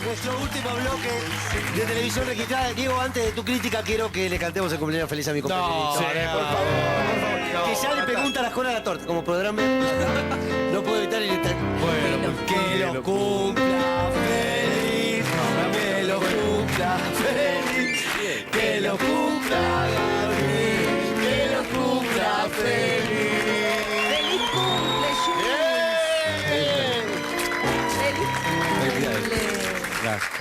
Nuestro último bloque de televisión registrada. Diego, antes de tu crítica, quiero que le cantemos el cumpleaños feliz a mi compañerito. No, por favor. Que ya le pregunta las cosas a la torta. Como podrán ver, no puedo evitar el Bueno, que lo cumpla feliz. Que lo cumpla feliz. Que lo cumpla Gabriel. Que lo cumpla feliz. ¡Feliz cumple, Jules! ¡Feliz cumple! Gracias.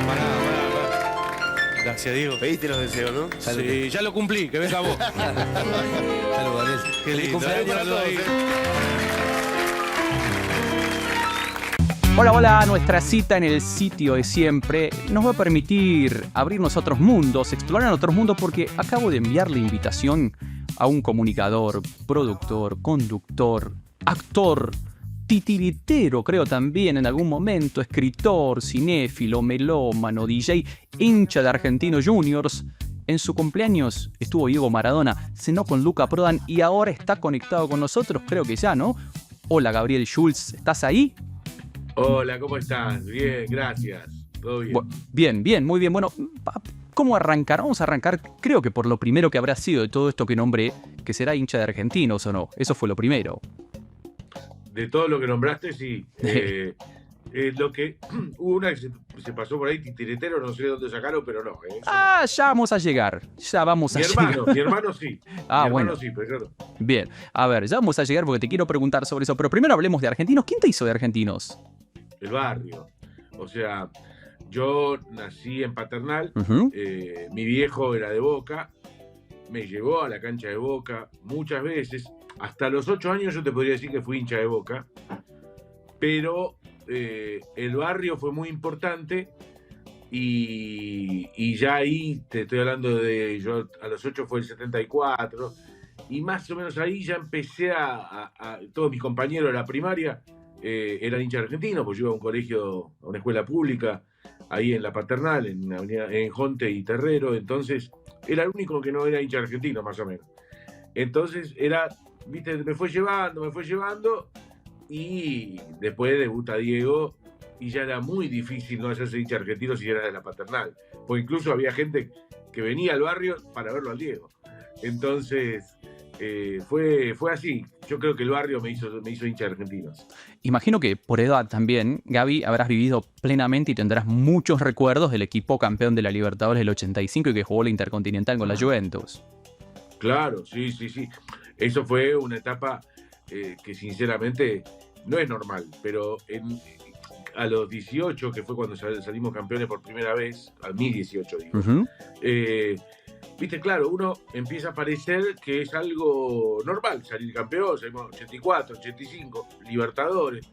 Pará. Gracias, Diego. Pediste los deseos, ¿no? Sí, ya lo cumplí, que venga vos. Salud, Gabriel. Qué lindo, cumpleaños a saludo todos, ahí. Hola, nuestra cita en el sitio de siempre nos va a permitir abrirnos a otros mundos, explorar otros mundos, porque acabo de enviarle invitación a un comunicador, productor, conductor, actor, titiritero, creo también en algún momento, escritor, cinéfilo, melómano, DJ, hincha de Argentinos Juniors. En su cumpleaños estuvo Diego Maradona, cenó con Luca Prodan y ahora está conectado con nosotros, creo que ya, ¿no? Hola, Gabriel Schulz, ¿estás ahí? Hola, ¿cómo estás? Bien, gracias. ¿Todo bien? Bien, muy bien. Bueno, ¿cómo arrancar? Vamos a arrancar, creo que por lo primero que habrá sido de todo esto que nombré, que será hincha de Argentinos o no. Eso fue lo primero. De todo lo que nombraste, sí. Lo que hubo una que se pasó por ahí, titiritero, no sé de dónde sacaron, pero no. Ya vamos a llegar. Ya vamos a llegar. Mi hermano sí. Ah, mi hermano bueno. sí, pero yo no. Bien, a ver, ya vamos a llegar porque te quiero preguntar sobre eso. Pero primero hablemos de Argentinos. ¿Quién te hizo de Argentinos? El barrio. O sea, yo nací en Paternal, Uh-huh. mi viejo era de Boca, me llevó a la cancha de Boca muchas veces. Hasta los 8 años yo te podría decir que fui hincha de Boca, pero el barrio fue muy importante y ya ahí te estoy hablando de, yo a los 8 fue el 74 y más o menos ahí ya empecé todos mis compañeros de la primaria eran hinchas argentinos, pues yo iba a un colegio, a una escuela pública ahí en la Paternal, en Jonte y Terrero, entonces era el único que no era hincha argentino más o menos. Entonces era, viste, me fue llevando y después debuta Diego y ya era muy difícil no hacerse hincha argentino si era de la Paternal, porque incluso había gente que venía al barrio para verlo al Diego. Entonces fue así. Yo creo que el barrio me hizo hincha de argentinos. Imagino que por edad también, Gaby, habrás vivido plenamente y tendrás muchos recuerdos del equipo campeón de la Libertadores del 85 y que jugó la Intercontinental con la Juventus. Claro, sí. Eso fue una etapa que sinceramente no es normal, pero a los 18, que fue cuando salimos campeones por primera vez, a mis 18 digo, Uh-huh. viste, claro, uno empieza a parecer que es algo normal salir campeón, salimos 84, 85, Libertadores.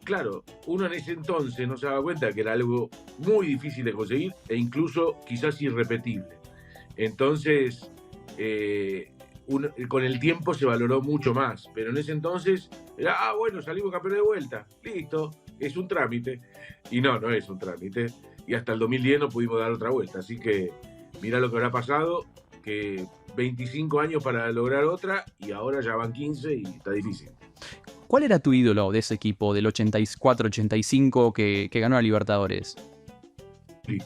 Claro, uno en ese entonces no se daba cuenta que era algo muy difícil de conseguir e incluso quizás irrepetible. Entonces, con el tiempo se valoró mucho más, pero en ese entonces era, bueno, salimos campeón de vuelta, listo, es un trámite. Y no es un trámite. Y hasta el 2010 no pudimos dar otra vuelta, así que mirá lo que habrá pasado, que 25 años para lograr otra y ahora ya van 15 y está difícil. ¿Cuál era tu ídolo de ese equipo del 84-85 que ganó a Libertadores? Sí.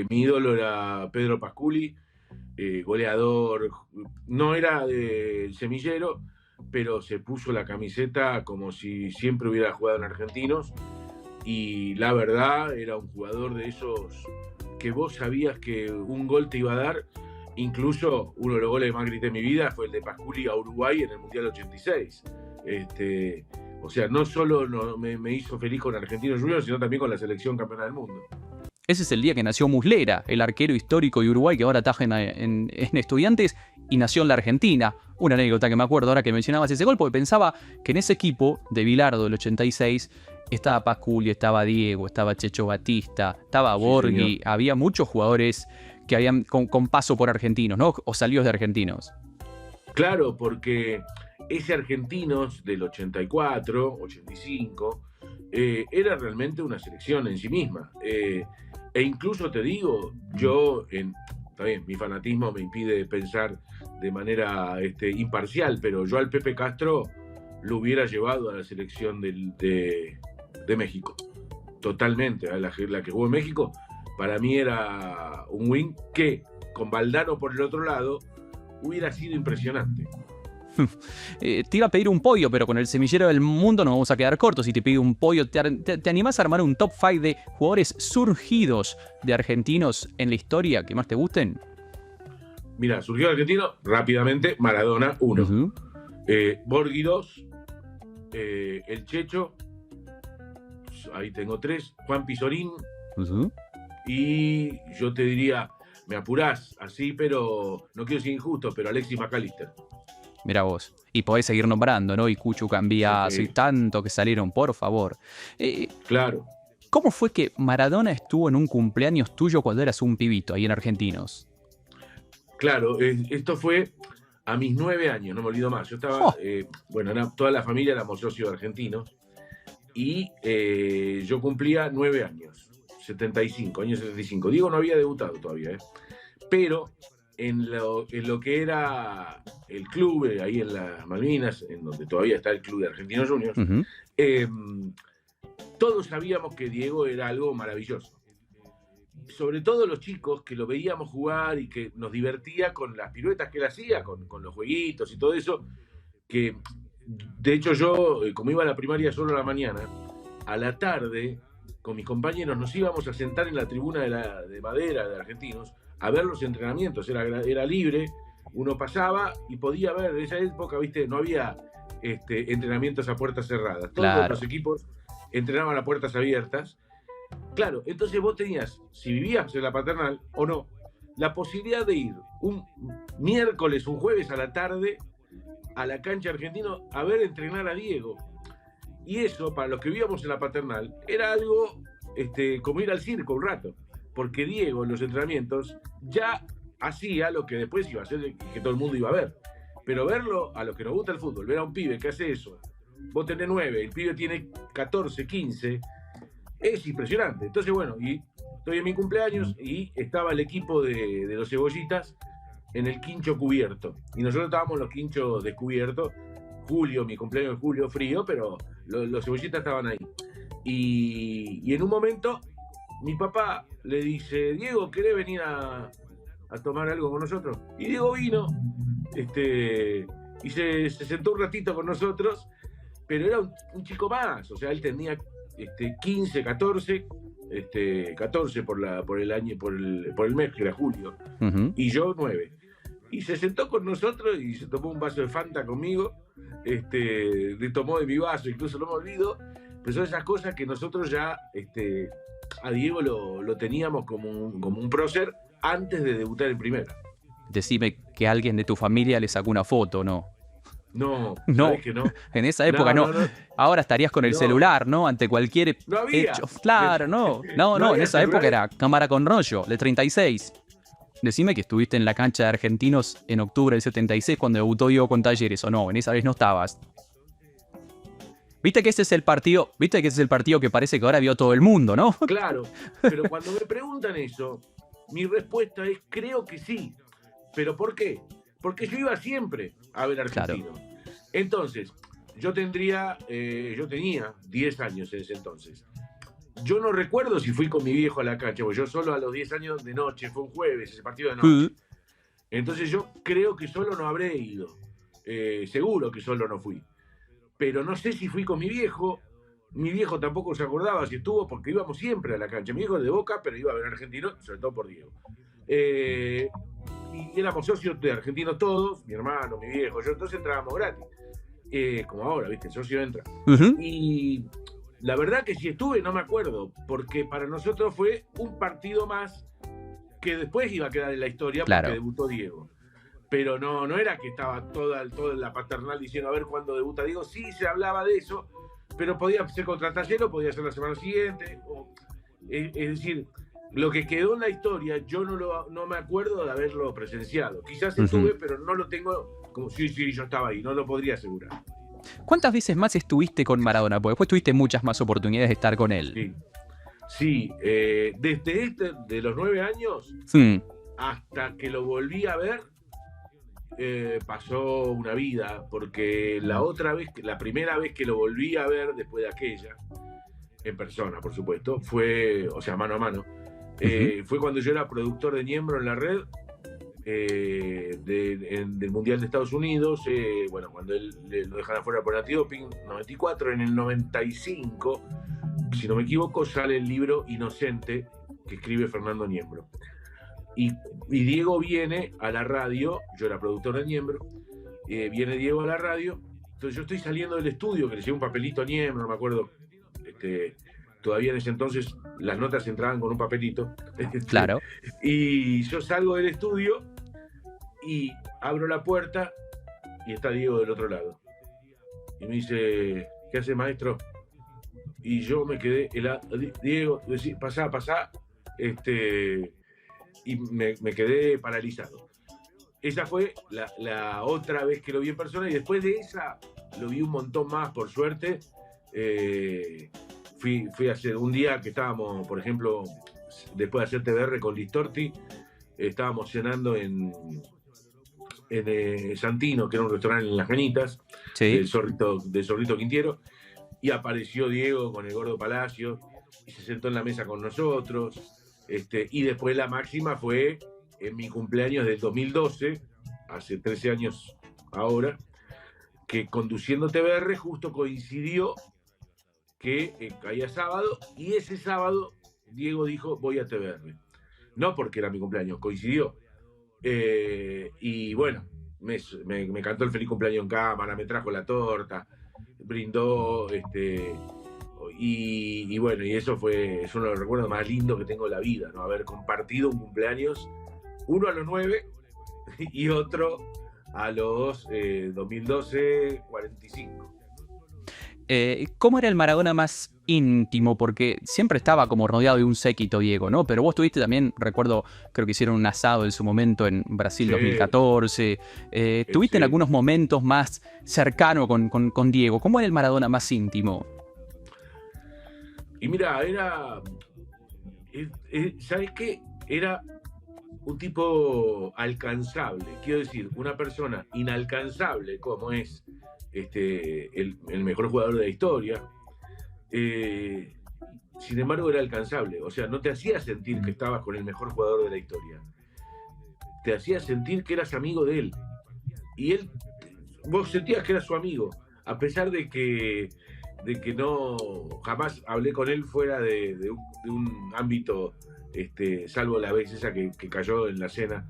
Mi ídolo era Pedro Pasculi, goleador, no era de semillero, pero se puso la camiseta como si siempre hubiera jugado en Argentinos y la verdad era un jugador de esos que vos sabías que un gol te iba a dar. Incluso uno de los goles que más grité en mi vida fue el de Pasculi a Uruguay en el Mundial 86. O sea, no solo me hizo feliz con Argentinos Juniors, sino también con la selección campeona del mundo. Ese es el día que nació Muslera, el arquero histórico de Uruguay que ahora ataja en Estudiantes y nació en la Argentina. Una anécdota que me acuerdo ahora que mencionabas ese gol, porque pensaba que en ese equipo de Bilardo del 86 estaba Pasculi, estaba Diego, estaba Checho Batista, estaba Borghi, había muchos jugadores que habían con paso por Argentinos, ¿no? O salidos de Argentinos. Claro, porque ese Argentinos del 84, 85, era realmente una selección en sí misma. E incluso te digo, yo, está bien, mi fanatismo me impide pensar de manera imparcial, pero yo al Pepe Castro lo hubiera llevado a la selección de de México. Totalmente. La que jugó en México, para mí era un wing que, con Valdano por el otro lado, hubiera sido impresionante. Te iba a pedir un podio, pero con el semillero del mundo nos vamos a quedar cortos. Si te pido un podio, ¿te animás a armar un top 5 de jugadores surgidos de argentinos en la historia que más te gusten? Mira, surgió argentino rápidamente, Maradona 1, Uh-huh. Borghi 2, el Checho, ahí tengo 3, Juan Pizorín, Uh-huh. y yo te diría, me apurás así, pero no quiero ser injusto, pero Alexis McAllister. Mirá vos. Y podés seguir nombrando, ¿no? Y Cucho Cambiaso Sí. y tanto que salieron, por favor. Claro. ¿Cómo fue que Maradona estuvo en un cumpleaños tuyo cuando eras un pibito ahí en Argentinos? Claro, esto fue a mis 9 años, no me olvido más. Yo estaba, toda la familia éramos socios argentinos y yo cumplía 9 años, 75. Diego no había debutado todavía, pero en lo que era el club, ahí en las Malvinas, en donde todavía está el club de Argentinos Juniors, Uh-huh. todos sabíamos que Diego era algo maravilloso. Sobre todo los chicos que lo veíamos jugar y que nos divertía con las piruetas que él hacía, con los jueguitos y todo eso, que de hecho yo, como iba a la primaria solo a la mañana, a la tarde, con mis compañeros nos íbamos a sentar en la tribuna de madera de Argentinos a ver los entrenamientos, era libre, uno pasaba y podía ver, en esa época, viste, no había entrenamientos a puertas cerradas, Claro. todos los equipos entrenaban a puertas abiertas. Claro, entonces vos tenías, si vivías en la Paternal o no, la posibilidad de ir un miércoles, un jueves a la tarde a la cancha Argentino a ver entrenar a Diego. Y eso, para los que vivíamos en la Paternal, era algo como ir al circo un rato, porque Diego en los entrenamientos ya hacía lo que después iba a hacer, que todo el mundo iba a ver. Pero verlo, a los que nos gusta el fútbol, ver a un pibe que hace eso, vos tenés 9, el pibe tiene 14, 15... es impresionante. Entonces, bueno, y estoy en mi cumpleaños y estaba el equipo de los cebollitas en el quincho cubierto. Y nosotros estábamos en los quinchos descubiertos. Julio, mi cumpleaños de julio, frío, pero los cebollitas estaban ahí. Y en un momento, mi papá le dice, Diego, ¿querés venir a tomar algo con nosotros? Y Diego vino, y se sentó un ratito con nosotros, pero era un chico más, o sea, él tenía 15, 14, 14 por el mes, que era julio, Uh-huh. y yo 9. Y se sentó con nosotros y se tomó un vaso de Fanta conmigo, le tomó de mi vaso, incluso no me olvido, pero son esas cosas que nosotros ya a Diego lo teníamos como un prócer antes de debutar en primera. Decime que alguien de tu familia le sacó una foto, ¿no? No, No. ¿sabés que no? En esa época no. Ahora estarías con el No. celular, ¿no? Ante cualquier No había. hecho. Claro, no. No, No en había esa época celular. era cámara con rollo, de 36. Decime que estuviste en la cancha de Argentinos en octubre del 76 cuando debutó Diego con Talleres, ¿o no? En esa vez no estabas. Viste que ese es el partido que parece que ahora vio todo el mundo, ¿no? Claro, pero cuando me preguntan eso, mi respuesta es creo que sí. ¿Pero por qué? Porque yo iba siempre a ver Argentino. Claro. Entonces, yo tenía 10 años en ese entonces. Yo no recuerdo si fui con mi viejo a la cancha, porque yo solo a los 10 años de noche, fue un jueves, ese partido de noche. Entonces yo creo que solo no habré ido. Seguro que solo no fui. Pero no sé si fui con mi viejo. Mi viejo tampoco se acordaba si estuvo, porque íbamos siempre a la cancha. Mi viejo es de Boca, pero iba a ver Argentino, sobre todo por Diego. Y éramos socios de Argentinos todos, mi hermano, mi viejo, yo, entonces entrábamos gratis. Como ahora, ¿viste? El socio entra. Uh-huh. Y la verdad que si estuve no me acuerdo, porque para nosotros fue un partido más que después iba a quedar en la historia porque Claro. debutó Diego. Pero no era que estaba toda la Paternal diciendo a ver cuándo debuta Diego. Sí se hablaba de eso, pero podía ser contra Talleres, podía ser la semana siguiente. Es decir, lo que quedó en la historia, yo no me acuerdo de haberlo presenciado. Quizás estuve, pero no lo tengo como sí, yo estaba ahí, no lo podría asegurar. ¿Cuántas veces más estuviste con Maradona? Porque después tuviste muchas más oportunidades de estar con él. Sí, desde de los 9 años Sí. hasta que lo volví a ver, pasó una vida, porque la primera vez que lo volví a ver después de aquella, en persona, por supuesto, fue, o sea, mano a mano, fue cuando yo era productor de Niembro en la red, del Mundial de Estados Unidos, bueno, cuando él lo dejan afuera por antidoping, 94, en el 95, si no me equivoco, sale el libro Inocente, que escribe Fernando Niembro. Y Diego viene a la radio, yo era productor de Niembro, viene Diego a la radio, entonces yo estoy saliendo del estudio, que le llevé un papelito a Niembro, no me acuerdo, todavía en ese entonces las notas entraban con un papelito. Claro. Y yo salgo del estudio y abro la puerta y está Diego del otro lado. Y me dice, ¿qué hace, maestro? Y yo me quedé, Diego, pasá, y me quedé paralizado. Esa fue la otra vez que lo vi en persona, y después de esa lo vi un montón más, por suerte. Fui a hacer un día que estábamos, por ejemplo, después de hacer TBR con Listorti, estábamos cenando en Santino, que era un restaurante en Las Canitas, Sí. del Zorrito Quintiero, y apareció Diego con el Gordo Palacio y se sentó en la mesa con nosotros. Y después la máxima fue en mi cumpleaños del 2012, hace 13 años ahora, que conduciendo TBR justo coincidió que caía sábado, y ese sábado Diego dijo, voy a TBR. No porque era mi cumpleaños, coincidió. Y bueno, me cantó el feliz cumpleaños en cámara, me trajo la torta, brindó, y bueno, y eso es uno de los recuerdos más lindos que tengo de la vida, ¿no? Haber compartido un cumpleaños, uno a los 9 y otro a los 2012, 45. ¿Cómo era el Maradona más íntimo? Porque siempre estaba como rodeado de un séquito, Diego, ¿no? Pero vos tuviste también, recuerdo, creo que hicieron un asado en su momento en Brasil 2014. ¿Tuviste en algunos momentos más cercano con Diego? ¿Cómo era el Maradona más íntimo? Y mira, ¿sabes qué? Era un tipo alcanzable, quiero decir, una persona inalcanzable como es el mejor jugador de la historia. Sin embargo, era alcanzable, o sea, no te hacía sentir que estabas con el mejor jugador de la historia, te hacía sentir que eras amigo de él, y vos sentías que era su amigo, a pesar de que no jamás hablé con él fuera de un ámbito, salvo la vez esa que cayó en la cena,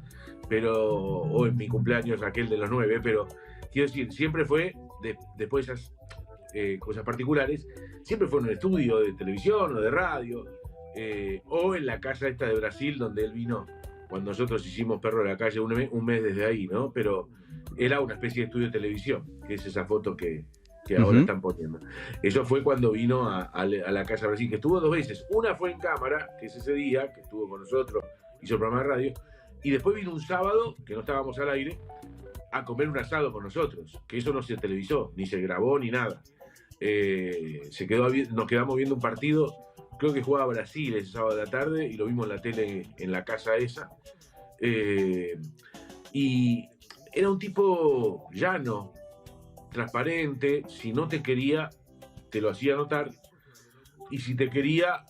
o en mi cumpleaños aquel de los 9, pero quiero decir, siempre fue, después de esas cosas particulares, siempre fue en un estudio de televisión o de radio, o en la casa esta de Brasil donde él vino cuando nosotros hicimos Perro de la Calle, un mes desde ahí, ¿no? Pero era una especie de estudio de televisión, que es esa foto que ahora están poniendo. Eso fue cuando vino a la Casa Brasil, que estuvo 2 veces. Una fue en cámara, que es ese día, que estuvo con nosotros, hizo el programa de radio, y después vino un sábado, que no estábamos al aire, a comer un asado con nosotros, que eso no se televisó, ni se grabó, ni nada. Nos quedamos viendo un partido, creo que jugaba Brasil ese sábado de la tarde, y lo vimos en la tele, en la casa esa. Y era un tipo llano, transparente. Si no te quería, te lo hacía notar, y si te quería,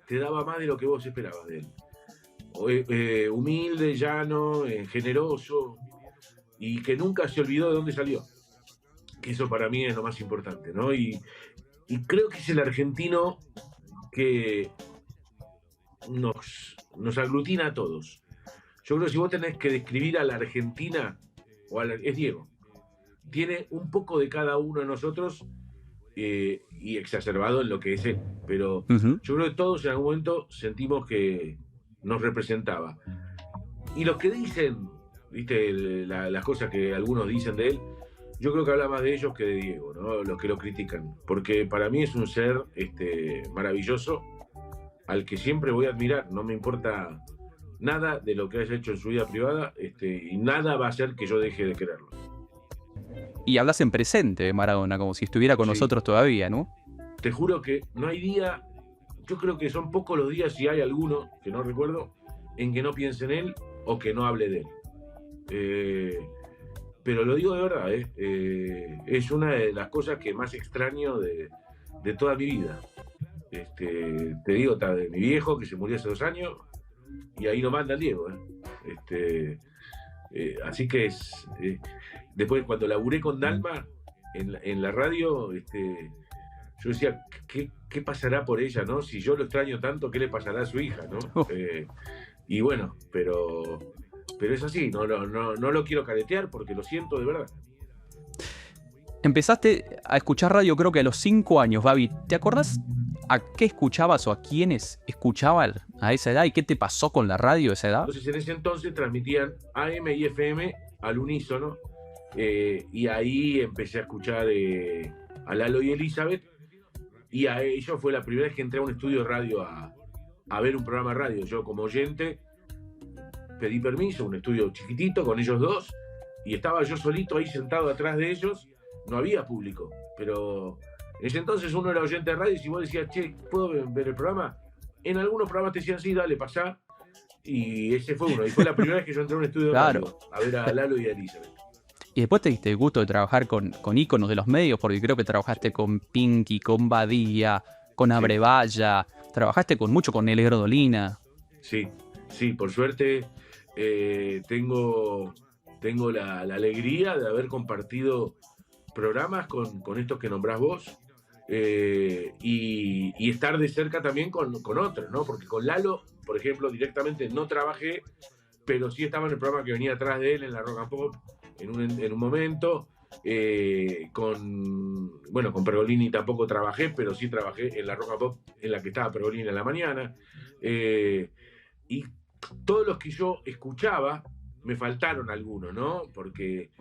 te daba más de lo que vos esperabas de él. Humilde, llano, generoso, y que nunca se olvidó de dónde salió, que eso para mí es lo más importante, ¿no? Y creo que es el argentino que nos aglutina a todos. Yo creo que si vos tenés que describir a la Argentina, es Diego. Tiene un poco de cada uno de nosotros, y exacerbado en lo que es él. Pero yo creo que todos en algún momento sentimos que nos representaba. Y los que dicen, viste, las cosas que algunos dicen de él, yo creo que habla más de ellos que de Diego, ¿no? Los que lo critican. Porque para mí es un ser maravilloso, al que siempre voy a admirar. No me importa nada de lo que haya hecho en su vida privada, y nada va a hacer que yo deje de quererlo. Y hablas en presente de Maradona, como si estuviera con nosotros todavía, ¿no? Te juro que no hay día, yo creo que son pocos los días, si hay alguno, que no recuerdo, en que no piense en él o que no hable de él. Pero lo digo de verdad, es una de las cosas que más extraño de toda mi vida. Te digo, está de mi viejo, que se murió hace 2 años, y ahí lo manda el Diego. Así que después, cuando laburé con Dalma en la radio, yo decía, ¿qué pasará por ella, no? Si yo lo extraño tanto, ¿qué le pasará a su hija, no? Y bueno, pero es así, no lo quiero caretear porque lo siento de verdad. Empezaste a escuchar radio creo que a los 5 años, Babi. ¿Te acordás a qué escuchabas o a quiénes escuchaban a esa edad y qué te pasó con la radio a esa edad? Entonces en ese entonces transmitían AM y FM al unísono, y ahí empecé a escuchar a Lalo y Elizabeth, y a ellos fue la primera vez que entré a un estudio de radio a ver un programa de radio. Yo como oyente pedí permiso, un estudio chiquitito con ellos dos, y estaba yo solito ahí sentado atrás de ellos. No había público, pero en ese entonces uno era oyente de radio y si vos decías, che, ¿puedo ver el programa? En algunos programas te decían, sí, dale, pasá. Y ese fue uno. Y fue la primera vez que yo entré a un estudio de radio a ver a Lalo y a Elizabeth. Y después te diste el gusto de trabajar con íconos de los medios, porque creo que trabajaste con Pinky, con Badía, con Abrevaya, trabajaste mucho con Negro Dolina. Sí, por suerte tengo la alegría de haber compartido programas con estos que nombrás vos, y estar de cerca también con otros, ¿no? Porque con Lalo, por ejemplo, directamente no trabajé, pero sí estaba en el programa que venía atrás de él en la Rock and Pop en un momento. Con Pergolini tampoco trabajé, pero sí trabajé en la Rock and Pop en la que estaba Pergolini en la mañana. Y todos los que yo escuchaba, me faltaron algunos, ¿no? Porque,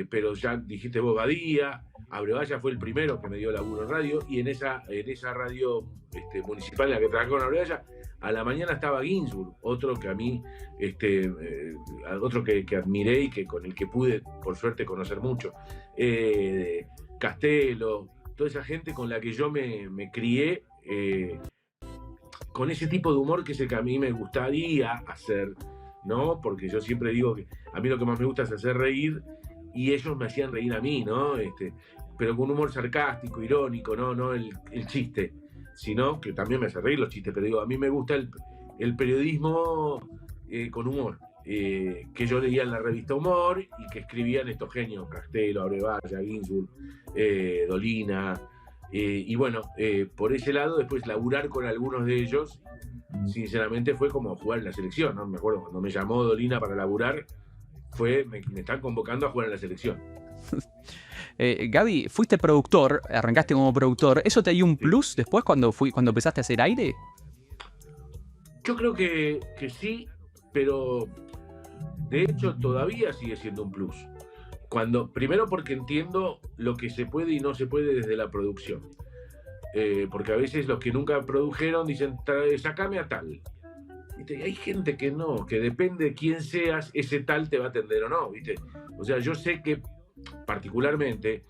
pero ya dijiste vos, Badía, Abrevaya fue el primero que me dio laburo en radio, y en esa radio municipal en la que trabajé con Abrevaya, a la mañana estaba Ginsburg, otro que a mí, otro que admiré y con el que pude, por suerte, conocer mucho. Castelo, toda esa gente con la que yo me crié, con ese tipo de humor que es el que a mí me gustaría hacer, ¿no? Porque yo siempre digo que a mí lo que más me gusta es hacer reír, y ellos me hacían reír a mí, ¿no? Pero con un humor sarcástico, irónico, no el chiste, sino que también me hace reír los chistes, pero digo, a mí me gusta el periodismo con humor, que yo leía en la revista Humor y que escribían estos genios, Castelo, Abrevaya, Ginsburg, Dolina, y bueno, por ese lado, después laburar con algunos de ellos, sinceramente fue como jugar en la selección, ¿no? Me acuerdo cuando me llamó Dolina para laburar, me están convocando a jugar en la selección. Gaby, fuiste productor, arrancaste como productor. ¿Eso te dio un plus después cuando empezaste a hacer aire? Yo creo que sí, pero de hecho todavía sigue siendo un plus. Primero porque entiendo lo que se puede y no se puede desde la producción. Porque a veces los que nunca produjeron dicen, sacame a tal. ¿Viste? Y hay gente que no, que depende de quién seas, ese tal te va a atender o no, ¿viste? O sea, yo sé que particularmente,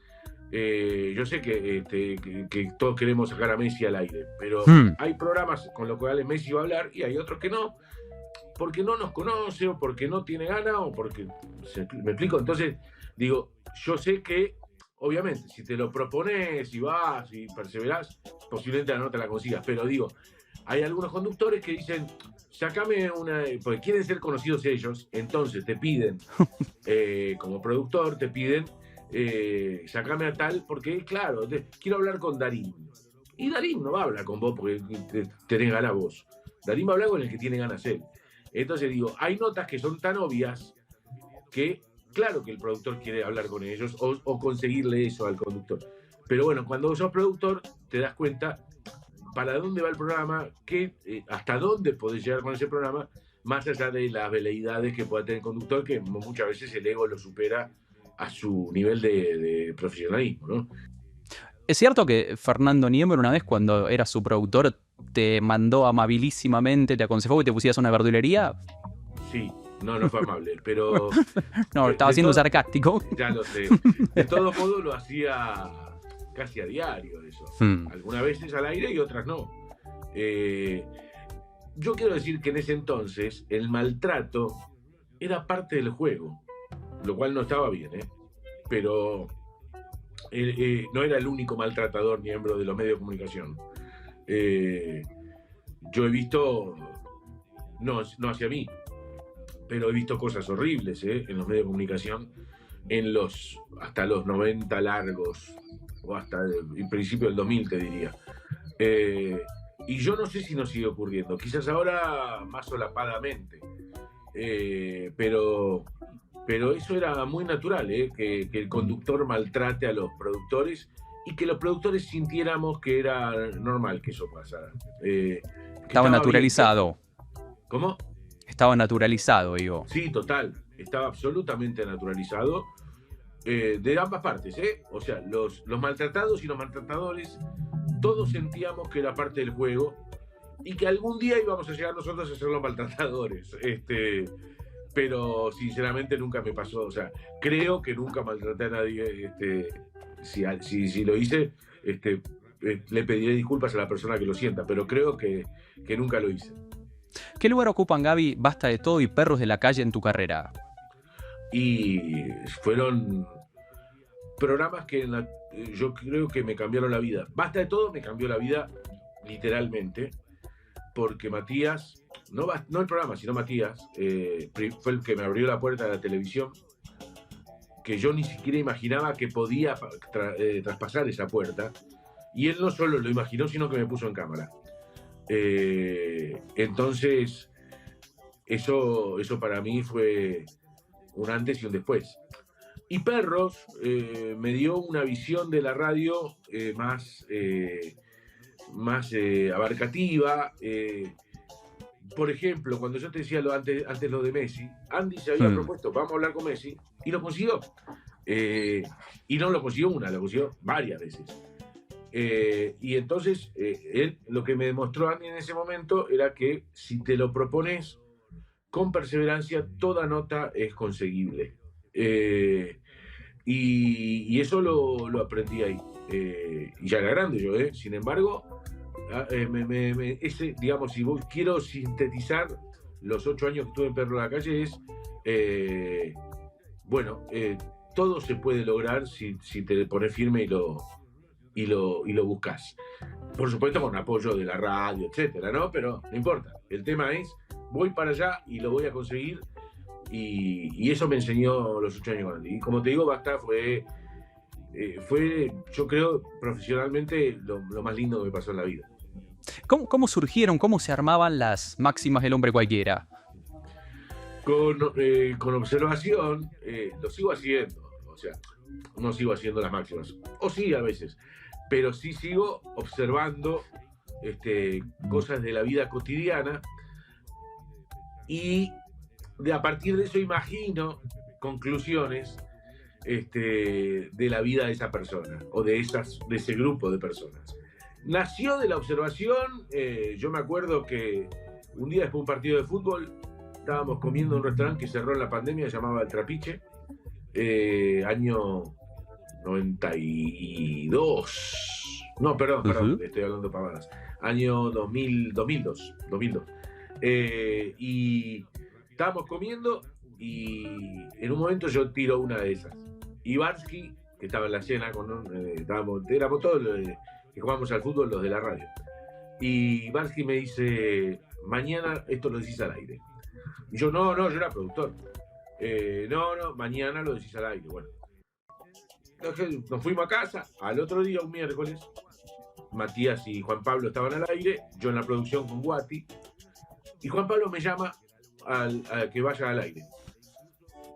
yo sé que todos queremos sacar a Messi al aire, pero hay programas con los cuales Messi va a hablar y hay otros que no, porque no nos conoce o porque no tiene ganas o porque... ¿Me explico? Entonces, digo, yo sé que, obviamente, si te lo propones y vas y perseverás, posiblemente la nota la consigas, pero digo, hay algunos conductores que dicen, sacame porque quieren ser conocidos ellos, entonces te piden, como productor, te piden, sacame a tal, porque claro, quiero hablar con Darín. Y Darín no va a hablar con vos porque tenés ganas vos. Darín va a hablar con el que tiene ganas él. Entonces digo, hay notas que son tan obvias que, claro que el productor quiere hablar con ellos o conseguirle eso al conductor. Pero bueno, cuando sos productor, te das cuenta para dónde va el programa, hasta dónde podés llegar con ese programa, más allá de las veleidades que pueda tener el conductor, que muchas veces el ego lo supera a su nivel de profesionalismo, ¿no? ¿Es cierto que Fernando Niembro una vez cuando era su productor te mandó amabilísimamente, te aconsejó que te pusieras una verdulería? Sí, no fue amable, pero... No, estaba siendo sarcástico. Ya lo sé. De todo modo lo hacía casi a diario eso. Algunas veces al aire y otras no. Yo quiero decir que en ese entonces el maltrato era parte del juego, lo cual no estaba bien, pero no era el único maltratador miembro de los medios de comunicación. Yo he visto, no hacia mí, pero he visto cosas horribles en los medios de comunicación hasta los 90 largos, o hasta el principio del 2000, te diría. Y yo no sé si nos sigue ocurriendo, quizás ahora más solapadamente, pero eso era muy natural, que el conductor maltrate a los productores y que los productores sintiéramos que era normal que eso pasara. Estaba naturalizado. ¿Cómo? Estaba naturalizado, digo. Sí, total. Estaba absolutamente naturalizado de ambas partes, O sea, los maltratados y los maltratadores, todos sentíamos que era parte del juego y que algún día íbamos a llegar nosotros a ser los maltratadores. Pero sinceramente nunca me pasó. O sea, creo que nunca maltraté a nadie. Si lo hice, le pediré disculpas a la persona que lo sienta, pero creo que nunca lo hice. ¿Qué lugar ocupan, Gaby, Basta de Todo y Perros de la Calle en tu carrera? Y fueron programas que yo creo que me cambiaron la vida. Basta de Todo me cambió la vida literalmente, porque Matías, no el programa, sino Matías, fue el que me abrió la puerta de la televisión, que yo ni siquiera imaginaba que podía traspasar esa puerta, y él no solo lo imaginó, sino que me puso en cámara. Entonces, eso para mí fue un antes y un después. Y Perros me dio una visión de la radio más abarcativa. Por ejemplo, cuando yo te decía antes lo de Messi, Andy se había propuesto, vamos a hablar con Messi, y lo consiguió. Y no lo consiguió una, lo consiguió varias veces. Y entonces, lo que me demostró Andy en ese momento era que si te lo propones con perseverancia, toda nota es conseguible. Y eso lo aprendí ahí. Y ya era grande yo, sin embargo, digamos, si vos quiero sintetizar los 8 años que estuve en Perro de la Calle, todo se puede lograr si te pones firme y lo buscas. Por supuesto con apoyo de la radio, etcétera, ¿no? Pero no importa. El tema es, voy para allá y lo voy a conseguir. Y eso me enseñó los 8 años. Y como te digo, Basta fue yo creo, profesionalmente, lo más lindo que me pasó en la vida. ¿Cómo surgieron, cómo se armaban las máximas del hombre cualquiera? Con observación, lo sigo haciendo. O sea, no sigo haciendo las máximas. O sí, a veces. Pero sí sigo observando cosas de la vida cotidiana. Y a partir de eso imagino conclusiones de la vida de esa persona o de ese grupo de personas. Nació de la observación. Yo me acuerdo que un día después de un partido de fútbol estábamos comiendo en un restaurante que cerró en la pandemia, se llamaba El Trapiche, año 92. No, perdón, estoy hablando pavadas. Año 2002. Y estábamos comiendo y en un momento yo tiro una de esas. Y Barsky, que estaba en la cena, éramos todos que jugamos al fútbol, los de la radio. Y Barsky me dice, mañana esto lo decís al aire. Y yo, no, yo era productor. No, mañana lo decís al aire. Bueno, entonces nos fuimos a casa. Al otro día, un miércoles, Matías y Juan Pablo estaban al aire, yo en la producción con Guati, y Juan Pablo me llama a que vaya al aire.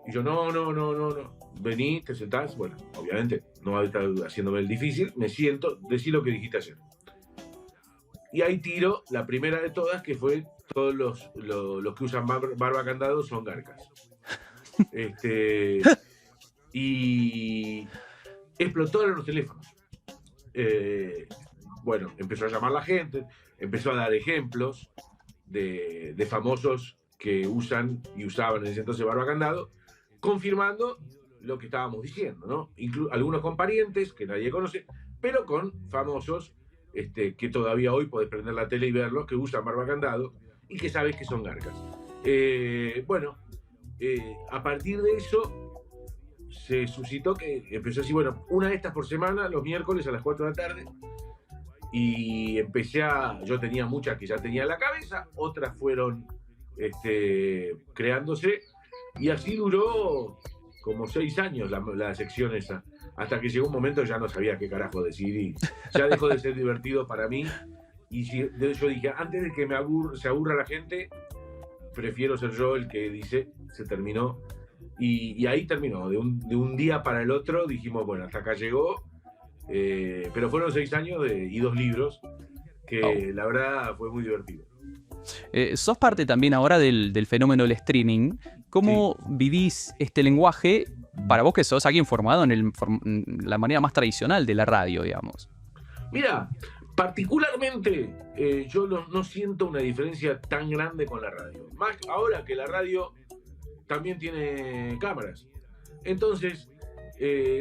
Y yo, no, vení, te sentás. Bueno, obviamente no va a estar haciéndome el difícil, me siento, decí lo que dijiste ayer. Y ahí tiro la primera de todas, que fue todos los que usan barba candado son garcas. Y explotaron los teléfonos. Bueno, empezó a llamar la gente, empezó a dar ejemplos de famosos que usan y usaban en ese entonces barba candado, confirmando lo que estábamos diciendo, ¿no? Algunos con parientes que nadie conoce, pero con famosos que todavía hoy podés prender la tele y verlos, que usan barba candado y que sabes que son garcas. A partir de eso se suscitó que empezó así, bueno, una de estas por semana, los miércoles a las 4 de la tarde, y yo tenía muchas que ya tenía en la cabeza, otras fueron creándose, y así duró como 6 años la sección esa, hasta que llegó un momento que ya no sabía qué carajo decir y ya dejó de ser divertido para mí. Y yo dije, antes de que se aburra la gente, prefiero ser yo el que dice, se terminó. Y ahí terminó, de un día para el otro dijimos, bueno, hasta acá llegó, pero fueron 6 años y 2 libros, que la verdad fue muy divertido. Sos parte también ahora del fenómeno del streaming. ¿Cómo vivís este lenguaje para vos que sos alguien formado en la manera más tradicional de la radio, digamos? Mira, particularmente yo no siento una diferencia tan grande con la radio. Más ahora que la radio también tiene cámaras. Entonces,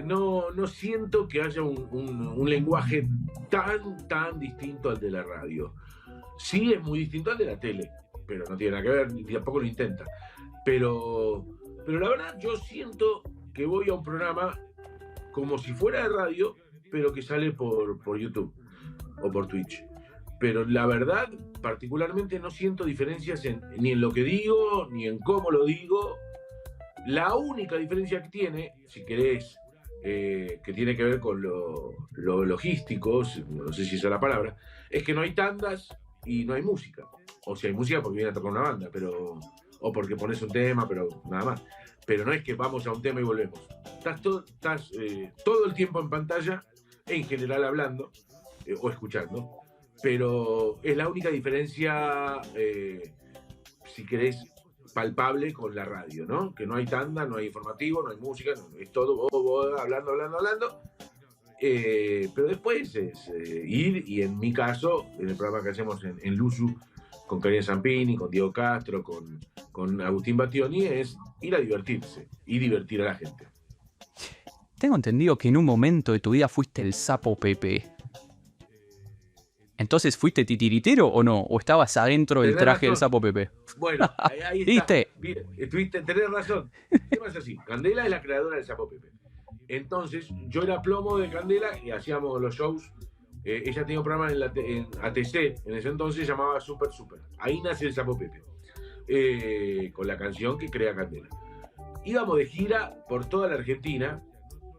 no siento que haya un lenguaje tan distinto al de la radio. Sí es muy distinto al de la tele, pero no tiene nada que ver, ni tampoco lo intenta. Pero la verdad yo siento que voy a un programa como si fuera de radio, pero que sale por YouTube o por Twitch. Pero la verdad, particularmente no siento diferencias ni en lo que digo, ni en cómo lo digo. La única diferencia que tiene, si querés, que tiene que ver con lo logístico, no sé si esa es la palabra, es que no hay tandas y no hay música. O si hay música porque viene a tocar una banda, o porque pones un tema, pero nada más. Pero no es que vamos a un tema y volvemos. Estás todo el tiempo en pantalla, en general hablando o escuchando, pero es la única diferencia, si querés, palpable con la radio, ¿no? Que no hay tanda, no hay informativo, no hay música, es todo vos hablando. Pero después es ir, y en mi caso, en el programa que hacemos en Luzu, con Karina Zampini, con Diego Castro, con Agustín Battioni, es ir a divertirse y divertir a la gente. Tengo entendido que en un momento de tu vida fuiste el Sapo Pepe. Entonces, ¿fuiste titiritero o no? ¿O estabas adentro del traje del Sapo Pepe? Bueno, ahí está. ¿Viste? Tenés razón. El tema es así. Candela es la creadora del Sapo Pepe. Entonces, yo era plomo de Candela y hacíamos los shows. Ella tenía un programa en ATC, en ese entonces llamaba Super. Ahí nace el Sapo Pepe. Con la canción que crea Candela. Íbamos de gira por toda la Argentina.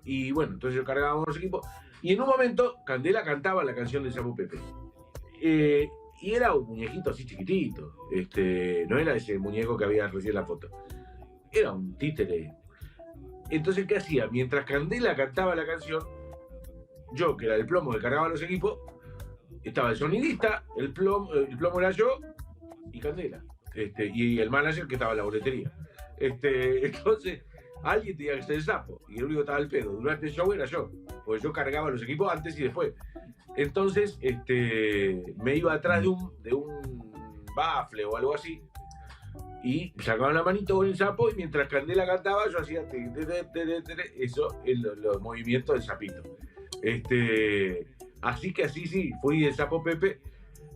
Y bueno, entonces yo cargábamos los equipos. Y en un momento, Candela cantaba la canción del Sapo Pepe. Y era un muñequito así chiquitito. No era ese muñeco que había recién la foto. Era un títere. Entonces, ¿qué hacía? Mientras Candela cantaba la canción, yo, que era el plomo que cargaba los equipos, estaba el sonidista, el plomo era yo y Candela. Y el manager que estaba en la boletería. Entonces, alguien tenía que ser el sapo. Y el único que estaba al pedo durante el show era yo. Porque yo cargaba los equipos antes y después. Entonces, me iba atrás de un bafle o algo así. Y sacaba la manito con el sapo y mientras Candela cantaba yo hacía eso, los movimientos del sapito. Así que así sí, fui el Sapo Pepe,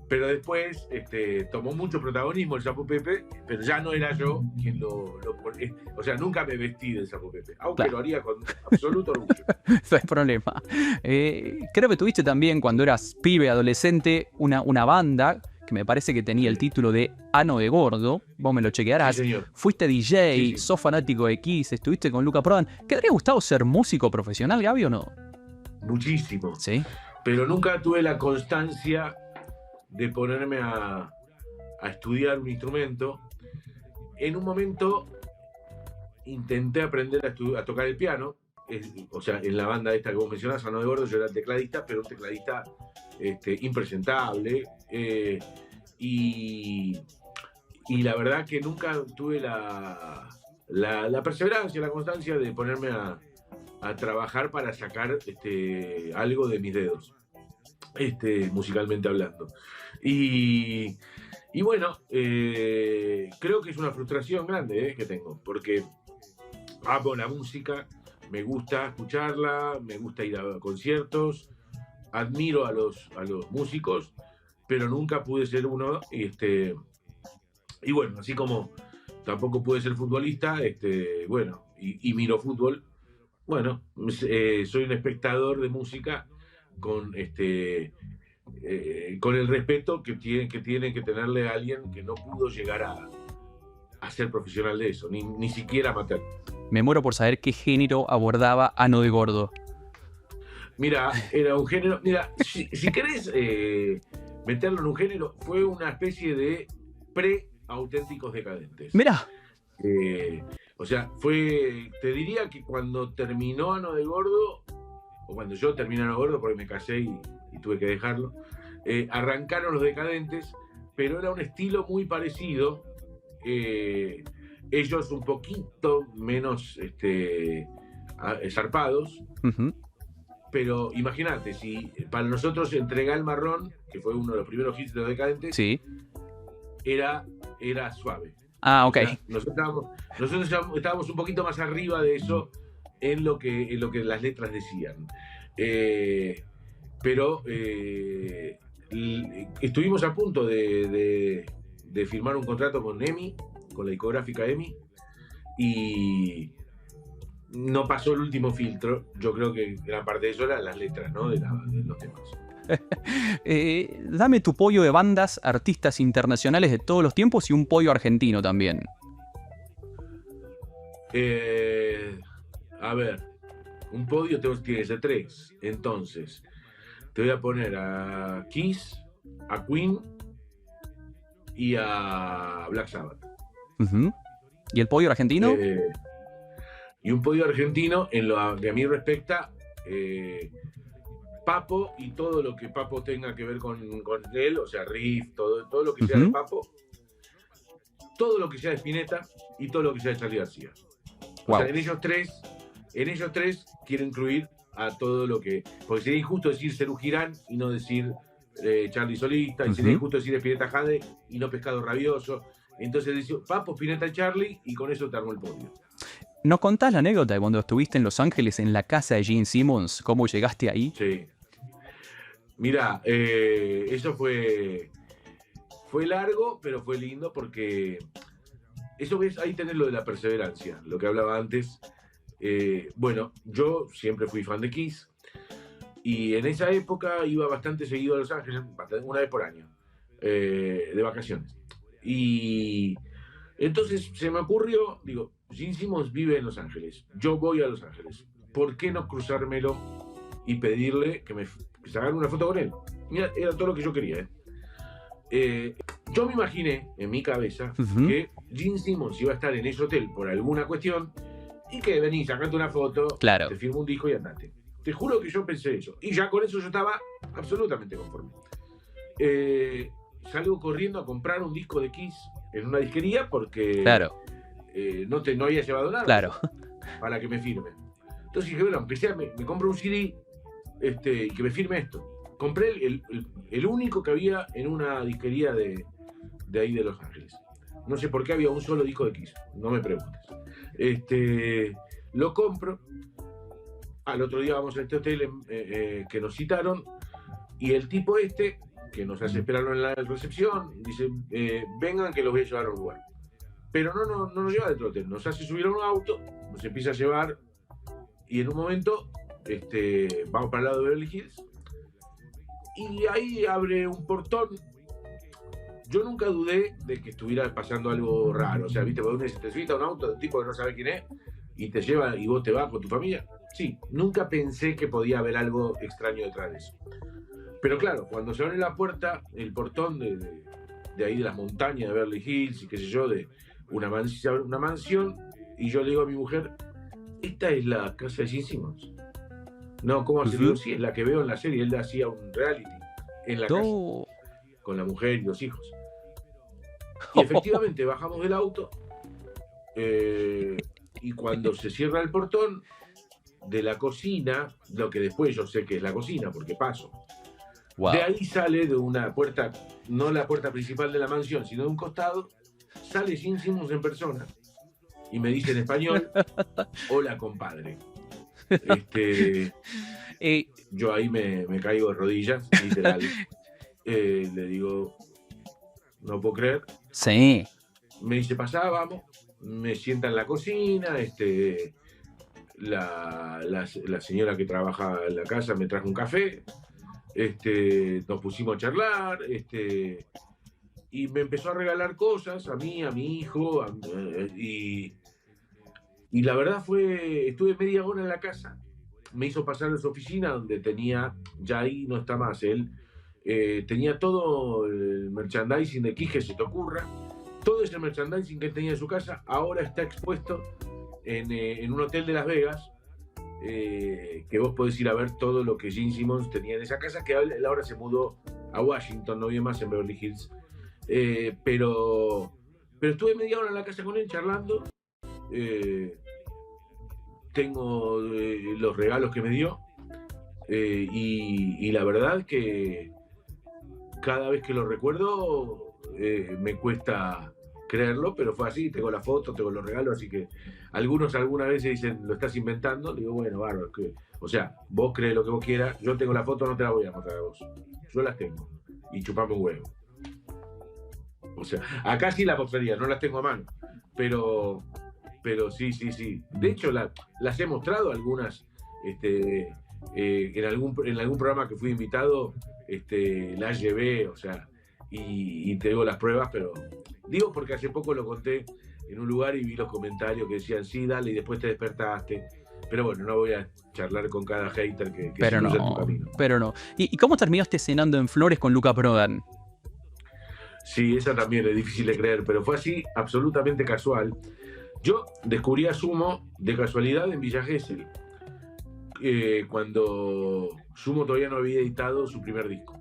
pero después tomó mucho protagonismo el Sapo Pepe, pero ya no era yo quien o sea, nunca me vestí del Sapo Pepe, aunque lo haría con absoluto orgullo. No hay problema. Creo que tuviste también, cuando eras pibe, adolescente, una banda que me parece que tenía el título de Ano de Gordo. Vos me lo chequearás. Sí, señor. Fuiste DJ, Sí. sos fanático de Kiss, estuviste con Luca Prodan. ¿Te habría gustado ser músico profesional, Gaby, o no? Muchísimo. Sí. Pero nunca tuve la constancia de ponerme a estudiar un instrumento. En un momento intenté aprender a tocar el piano. O sea, en la banda esta que vos mencionás, Ano de Gordo, yo era tecladista, pero un tecladista impresentable. Y la verdad que nunca tuve la perseverancia, la constancia de ponerme a trabajar para sacar algo de mis dedos, musicalmente hablando. Y bueno, creo que es una frustración grande que tengo, porque amo la música, me gusta escucharla, me gusta ir a conciertos, admiro a los músicos, pero nunca pude ser uno. Y bueno, así como tampoco pude ser futbolista, bueno, y miro fútbol. Bueno, soy un espectador de música con con el respeto que tiene que tenerle a alguien que no pudo llegar a ser profesional de eso, ni siquiera amateur. Me muero por saber qué género abordaba Ano de Gordo. Mira, era un género. Mira, si querés meterlo en un género, fue una especie de pre-auténticos decadentes. Mira. O sea, te diría que cuando terminó Ano de Gordo, o cuando yo terminé Ano de Gordo, porque me casé y tuve que dejarlo, arrancaron los decadentes, pero era un estilo muy parecido. Ellos un poquito menos zarpados. Uh-huh. Pero imagínate, si para nosotros Entrega el Marrón, que fue uno de los primeros hits de los decadentes, Sí. era suave. Ah, ok. O sea, nosotros estábamos un poquito más arriba de eso en lo que las letras decían. Pero estuvimos a punto de firmar un contrato con EMI, con la discográfica EMI, y no pasó el último filtro. Yo creo que gran parte de eso eran las letras, ¿no? de los temas. Dame tu pollo de bandas, artistas internacionales de todos los tiempos y un pollo argentino también. A ver, un podio tiene que ser 3. Entonces, te voy a poner a Kiss, a Queen y a Black Sabbath. Uh-huh. ¿Y el pollo argentino? Y un podio argentino, en lo que a mí respecta, Papo y todo lo que Papo tenga que ver con él, o sea, riff, todo lo que sea de Papo, todo lo que sea de Spinetta y todo lo que sea de Charly García. O sea, en ellos tres quiero incluir a todo lo que... Porque sería injusto decir Serú Girán y no decir Charly solista, y sería injusto decir Spinetta Jade y no Pescado Rabioso. Entonces decía Papo, Spinetta y Charly, y con eso te armó el podio. ¿Nos contás la anécdota de cuando estuviste en Los Ángeles en la casa de Gene Simmons? ¿Cómo llegaste ahí? Sí. Mira, eso fue largo, pero fue lindo porque eso ves, ahí tenés lo de la perseverancia, lo que hablaba antes. Bueno, yo siempre fui fan de Kiss y en esa época iba bastante seguido a Los Ángeles, una vez por año, de vacaciones. Y entonces se me ocurrió, digo, Gene Simmons vive en Los Ángeles, yo voy a Los Ángeles, ¿por qué no cruzármelo y pedirle que me sacara una foto con él? Mira, era todo lo que yo quería. Yo me imaginé en mi cabeza que Gene Simmons iba a estar en ese hotel por alguna cuestión y que vení, sacate una foto, claro, te firmo un disco y andate. Te juro que yo pensé eso. Y ya con eso yo estaba absolutamente conforme. Salgo corriendo a comprar un disco de Kiss en una disquería porque claro, no había llevado nada, claro, para que me firme. Entonces dije, bueno, aunque sea, me compro un CD y que me firme esto. Compré el único que había en una disquería de ahí de Los Ángeles. No sé por qué había un solo disco de Kiss, no me preguntes. Lo compro. Al otro día vamos a este hotel que nos citaron y el tipo que nos hace esperar en la recepción, dice, vengan que los voy a llevar a un lugar. Pero no nos lleva dentro del hotel, nos hace subir a un auto, nos empieza a llevar y en un momento vamos para el lado de Beverly Hills y ahí abre un portón. Yo nunca dudé de que estuviera pasando algo raro, o sea, viste, cuando uno te subiste a un auto de un tipo que no sabe quién es y te lleva y vos te vas con tu familia. Sí, nunca pensé que podía haber algo extraño detrás de eso. Pero claro, cuando se abre la puerta, el portón de ahí de las montañas de Beverly Hills y qué sé yo, de una mansión, y yo le digo a mi mujer, ¿esta es la casa de Gene Simmons? No, ¿cómo hace? Digo, sí, es la que veo en la serie, él hacía un reality en la casa, con la mujer y los hijos. Y efectivamente bajamos del auto, y cuando se cierra el portón de la cocina, lo que después yo sé que es la cocina, porque paso, de ahí sale de una puerta, no la puerta principal de la mansión, sino de un costado, sale Gene Simmons en persona y me dice en español, hola compadre. Yo ahí me caigo de rodillas, literal. Le digo, no puedo creer. Sí. Me dice, pasá, vamos. Me sienta en la cocina, la señora que trabaja en la casa me trajo un café. nos pusimos a charlar, y me empezó a regalar cosas a mí, a mi hijo, y la verdad estuve media hora en la casa, me hizo pasar a su oficina donde tenía, ya ahí no está más él, tenía todo el merchandising de Quique, se te ocurra, todo ese merchandising que él tenía en su casa, ahora está expuesto en un hotel de Las Vegas, que vos podés ir a ver todo lo que Gene Simmons tenía en esa casa, que él ahora se mudó a Washington, no vive más en Beverly Hills, pero estuve media hora en la casa con él charlando, tengo los regalos que me dio, y la verdad que cada vez que lo recuerdo me cuesta creerlo, pero fue así, tengo la foto, tengo los regalos, así que algunos alguna vez dicen, lo estás inventando, digo, bueno, bárbaro, o sea, vos crees lo que vos quieras, yo tengo la foto, no te la voy a mostrar a vos, yo las tengo, y chupame un huevo. O sea, acá sí la mostraría, no las tengo a mano, pero sí. De hecho, las he mostrado algunas, en algún programa que fui invitado, las llevé, o sea, y te digo las pruebas, pero digo porque hace poco lo conté en un lugar y vi los comentarios que decían, sí, dale, y después te despertaste. Pero bueno, no voy a charlar con cada hater que pero se cruza en no, tu camino. pero no. ¿Y cómo terminaste cenando en Flores con Luca Prodan? Sí, esa también es difícil de creer, pero fue así, absolutamente casual. Yo descubrí a Sumo de casualidad en Villa Gesell, cuando Sumo todavía no había editado su primer disco.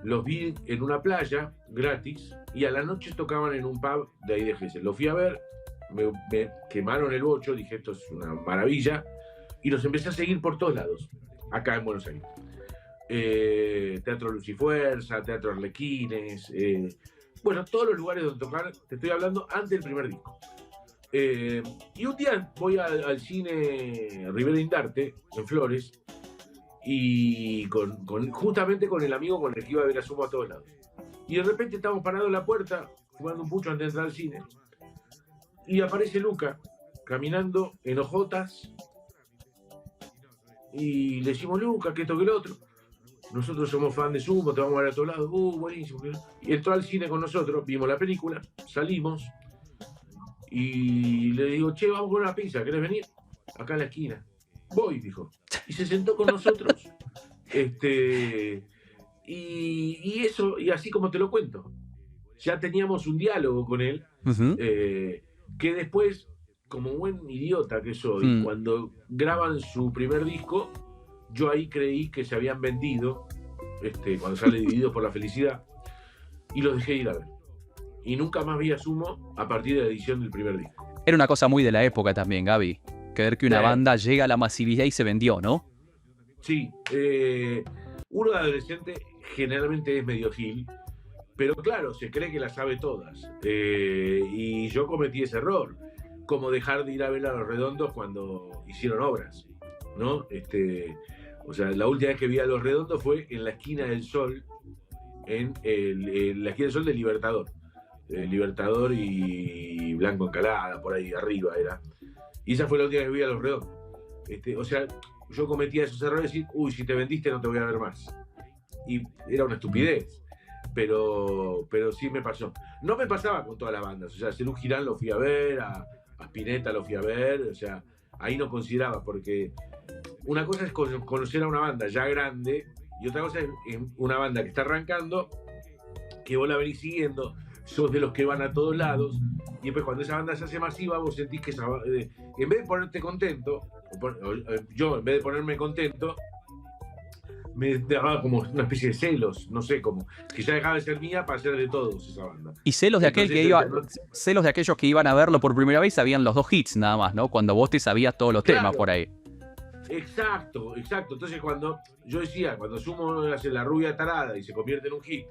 Los vi en una playa, gratis, y a la noche tocaban en un pub de ahí de Gesell. Los fui a ver, me quemaron el bocho, dije, esto es una maravilla, y los empecé a seguir por todos lados, acá en Buenos Aires. Teatro Luz y Fuerza, Teatro Arlequines, bueno, todos los lugares donde tocar, te estoy hablando antes del primer disco. Y un día voy al cine Rivera Indarte, en Flores, y justamente con el amigo con el que iba a ver a Sumo a todos lados. Y de repente estamos parados en la puerta, fumando un pucho antes de entrar al cine, y aparece Luca, caminando en ojotas, y le decimos, Luca, que esto que lo otro. Nosotros somos fan de Sumo, te vamos a ver a todos lados. Buenísimo. Y entró al cine con nosotros, vimos la película, salimos, y le digo, che, vamos con una pizza, ¿querés venir? Acá en la esquina. Voy, dijo. Y se sentó con nosotros. Y eso, y así como te lo cuento. Ya teníamos un diálogo con él, que después, como buen idiota que soy, cuando graban su primer disco, yo ahí creí que se habían vendido, cuando sale Divididos por la Felicidad, y los dejé ir a ver. Y nunca más vi a Sumo a partir de la edición del primer disco. Era una cosa muy de la época también, Gaby. Creer que una banda llega a la masividad y se vendió, ¿no? Sí. Uno de adolescente generalmente es medio gil, pero claro, se cree que las sabe todas. Y yo cometí ese error, como dejar de ir a ver a Los Redondos cuando hicieron obras, ¿no? O sea, la última vez que vi a Los Redondos fue en la esquina del Sol, en la esquina del Sol de Libertador. Libertador y Blanco Encalada, por ahí arriba era. Y esa fue la última vez que vi a Los Redondos. O sea, yo cometía esos errores y decir, uy, si te vendiste no te voy a ver más. Y era una estupidez. Pero sí me pasó. No me pasaba con todas las bandas. O sea, a Cerú Girán lo fui a ver, a Spinetta lo fui a ver. O sea, ahí no consideraba, porque una cosa es conocer a una banda ya grande y otra cosa es una banda que está arrancando, que vos la venís siguiendo, sos de los que van a todos lados, y después cuando esa banda se hace masiva, vos sentís que en vez de ponerte contento, yo en vez de ponerme contento, me daba como una especie de celos, no sé, como que ya dejaba de ser mía para ser de todos esa banda. Y celos de celos de aquellos que iban a verlo por primera vez, sabían los 2 hits nada más, ¿no? Cuando vos te sabías todos los temas por ahí. Exacto. Entonces cuando yo decía, cuando Sumo hace La Rubia Tarada y se convierte en un hit,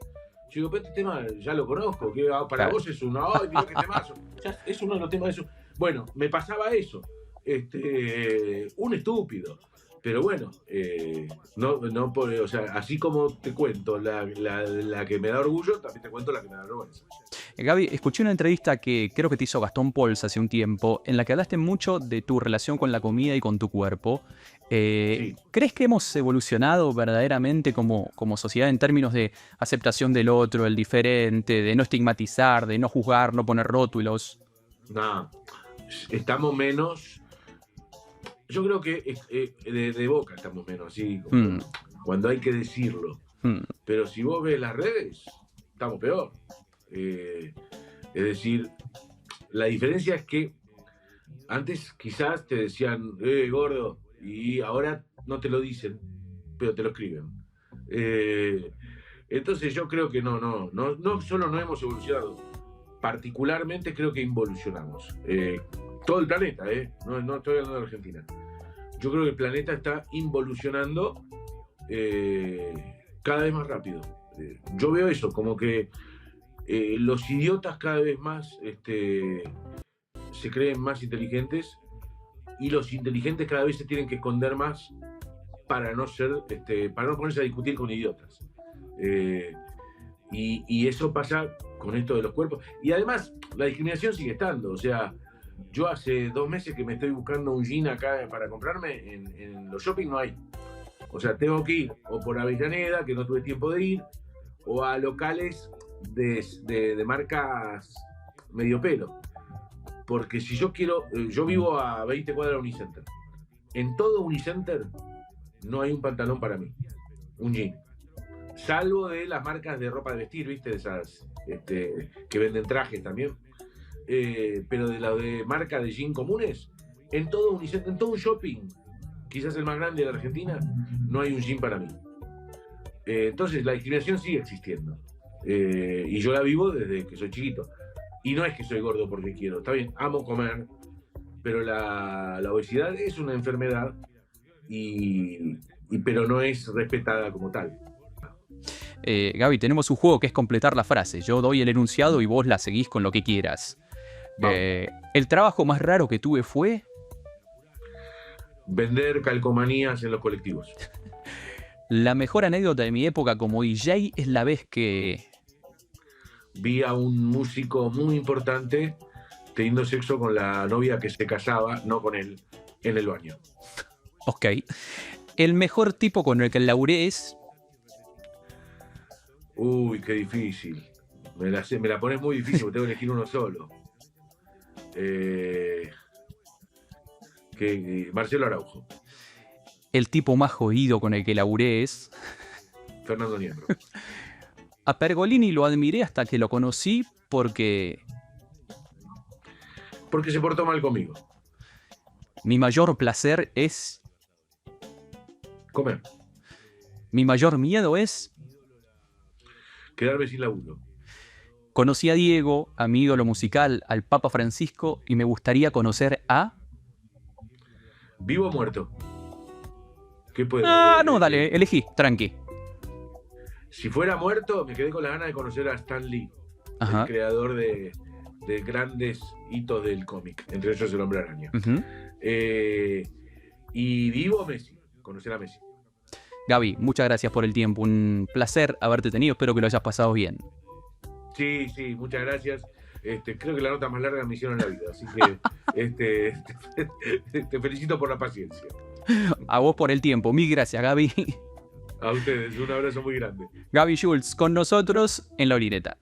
yo digo, pero este tema ya lo conozco, que para vos es uno, ¡ay, mira qué temazo! Ya es uno de los temas de eso. Bueno, me pasaba eso. Un estúpido. Pero bueno, o sea, así como te cuento la que me da orgullo, también te cuento la que me da vergüenza. Gaby, escuché una entrevista que creo que te hizo Gastón Pauls hace un tiempo, en la que hablaste mucho de tu relación con la comida y con tu cuerpo. Sí. ¿Crees que hemos evolucionado verdaderamente como sociedad en términos de aceptación del otro, el diferente, de no estigmatizar, de no juzgar, no poner rótulos? No, estamos menos. Yo creo que de boca estamos menos, así como cuando hay que decirlo. Pero si vos ves las redes, estamos peor. Es decir, la diferencia es que antes quizás te decían, gordo, y ahora no te lo dicen, pero te lo escriben. Entonces yo creo que no solo no hemos evolucionado, particularmente creo que involucionamos. Todo el planeta, no estoy hablando de Argentina. Yo creo que el planeta está involucionando cada vez más rápido. Yo veo eso, como que los idiotas cada vez más se creen más inteligentes y los inteligentes cada vez se tienen que esconder más para no ponerse a discutir con idiotas. Y eso pasa con esto de los cuerpos. Y además, la discriminación sigue estando. O sea, yo hace 2 meses que me estoy buscando un jean acá para comprarme, en los shopping no hay. O sea, tengo que ir o por Avellaneda, que no tuve tiempo de ir, o a locales de marcas medio pelo. Porque si yo quiero, yo vivo a 20 cuadras de Unicenter. En todo Unicenter no hay un pantalón para mí, un jean. Salvo de las marcas de ropa de vestir, ¿viste? De esas que venden trajes también. Pero de la de marca de jean comunes, en todo Unicenter, en todo un shopping, quizás el más grande de la Argentina, no hay un jean para mí. Entonces la discriminación sigue existiendo. Y yo la vivo desde que soy chiquito. Y no es que soy gordo porque quiero, está bien, amo comer, pero la obesidad es una enfermedad, pero no es respetada como tal. Gaby, tenemos un juego que es completar la frase. Yo doy el enunciado y vos la seguís con lo que quieras. El trabajo más raro que tuve fue... Vender calcomanías en los colectivos. La mejor anécdota de mi época como DJ es la vez que... Vi a un músico muy importante teniendo sexo con la novia que se casaba, no con él, en el baño. Ok. El mejor tipo con el que laburé es... Uy, qué difícil. Me la pones muy difícil porque tengo que elegir uno solo. Marcelo Araujo. El tipo más jodido con el que laburé es... Fernando Niembro. A Pergolini lo admiré hasta que lo conocí porque... Porque se portó mal conmigo. Mi mayor placer es... Comer. Mi mayor miedo es... Quedarme sin laburo. Conocí a Diego, a mi ídolo musical, al Papa Francisco, y me gustaría conocer a... ¿Vivo o muerto? ¿Qué puede? No, dale, elegí, tranqui. Si fuera muerto, me quedé con la gana de conocer a Stan Lee, Ajá. el creador de grandes hitos del cómic, entre ellos el Hombre Araña. Uh-huh. Y vivo, Messi, conocer a Messi. Gaby, muchas gracias por el tiempo, un placer haberte tenido, espero que lo hayas pasado bien. Sí, muchas gracias. Creo que la nota más larga me hicieron en la vida, así que te felicito por la paciencia. A vos por el tiempo, mil gracias, Gaby. A ustedes, un abrazo muy grande. Gaby Schultz con nosotros en La Orineta.